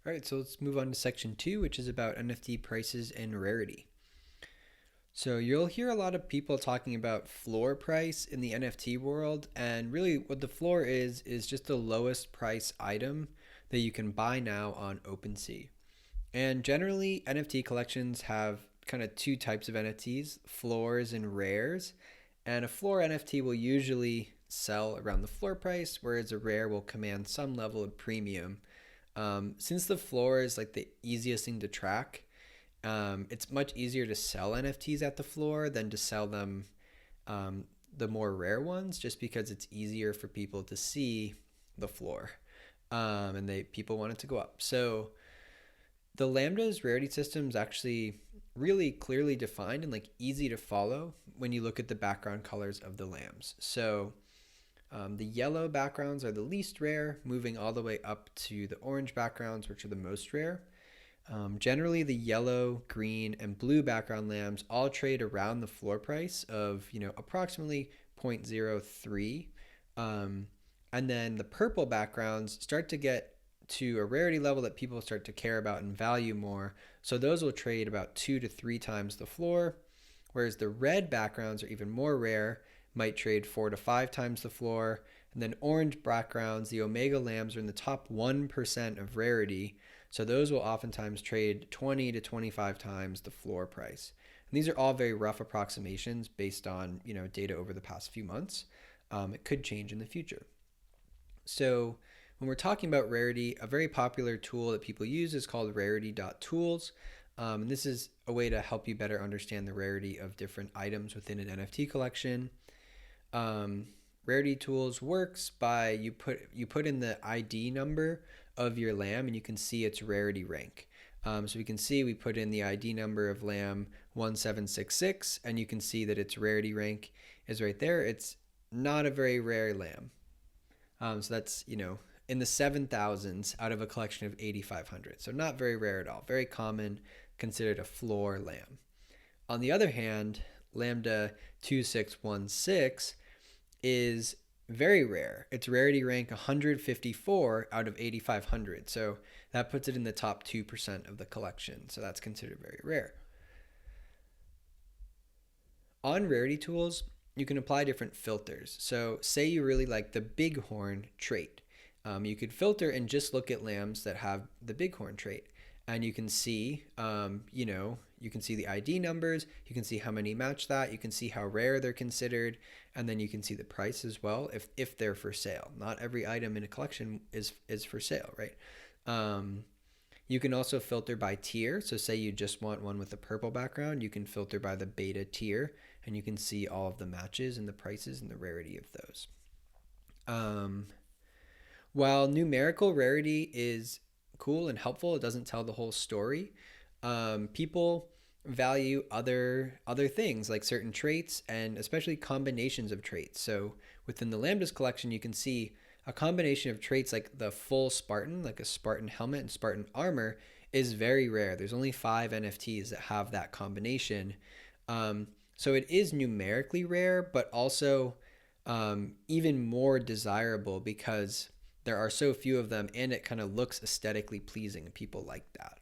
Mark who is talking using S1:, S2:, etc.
S1: All right, so let's move on to section 2, which is about NFT prices and rarity. So you'll hear a lot of people talking about floor price in the NFT world, and really what the floor is just the lowest price item that you can buy now on OpenSea. And generally, NFT collections have kind of two types of NFTs, floors and rares. And a floor NFT will usually sell around the floor price, whereas a rare will command some level of premium. Since the floor is like the easiest thing to track, it's much easier to sell NFTs at the floor than to sell them the more rare ones, just because it's easier for people to see the floor, and people want it to go up. So the Lambda's rarity system is actually really clearly defined and like easy to follow when you look at the background colors of the lambs. So the yellow backgrounds are the least rare, moving all the way up to the orange backgrounds, which are the most rare. Generally, the yellow, green, and blue background lambs all trade around the floor price of approximately 0.03. And then the purple backgrounds start to get to a rarity level that people start to care about and value more. So those will trade about 2 to 3 times the floor, whereas the red backgrounds are even more rare, might trade 4 to 5 times the floor. And then orange backgrounds, the Omega lambs, are in the top 1% of rarity. So those will oftentimes trade 20 to 25 times the floor price. And these are all very rough approximations based on data over the past few months. It could change in the future. So when we're talking about rarity, a very popular tool that people use is called Rarity.tools. And this is a way to help you better understand the rarity of different items within an NFT collection. Rarity.tools works by you put in the ID number of your lamb and you can see its rarity rank. So we can see we put in the ID number of lamb 1766 and you can see that its rarity rank is right there. It's not a very rare lamb. So that's, in the 7,000s out of a collection of 8,500. So not very rare at all. Very common, considered a floor lamb. On the other hand, Lambda 2616 is very rare. Its rarity rank 154 out of 8,500. So that puts it in the top 2% of the collection. So that's considered very rare. On rarity tools, you can apply different filters. So say you really like the bighorn trait. You could filter and just look at lambs that have the bighorn trait. And you can see, you can see the ID numbers, you can see how many match that, you can see how rare they're considered, and then you can see the price as well if they're for sale. Not every item in a collection is for sale, right? You can also filter by tier. So say you just want one with a purple background, you can filter by the beta tier, and you can see all of the matches and the prices and the rarity of those. While numerical rarity is cool and helpful, it doesn't tell the whole story. People value other things like certain traits and especially combinations of traits. So within the Lambdas collection, you can see a combination of traits like the full Spartan, like a Spartan helmet and Spartan armor, is very rare. There's only 5 NFTs that have that combination. So it is numerically rare, but also even more desirable because there are so few of them and it kind of looks aesthetically pleasing and people like that.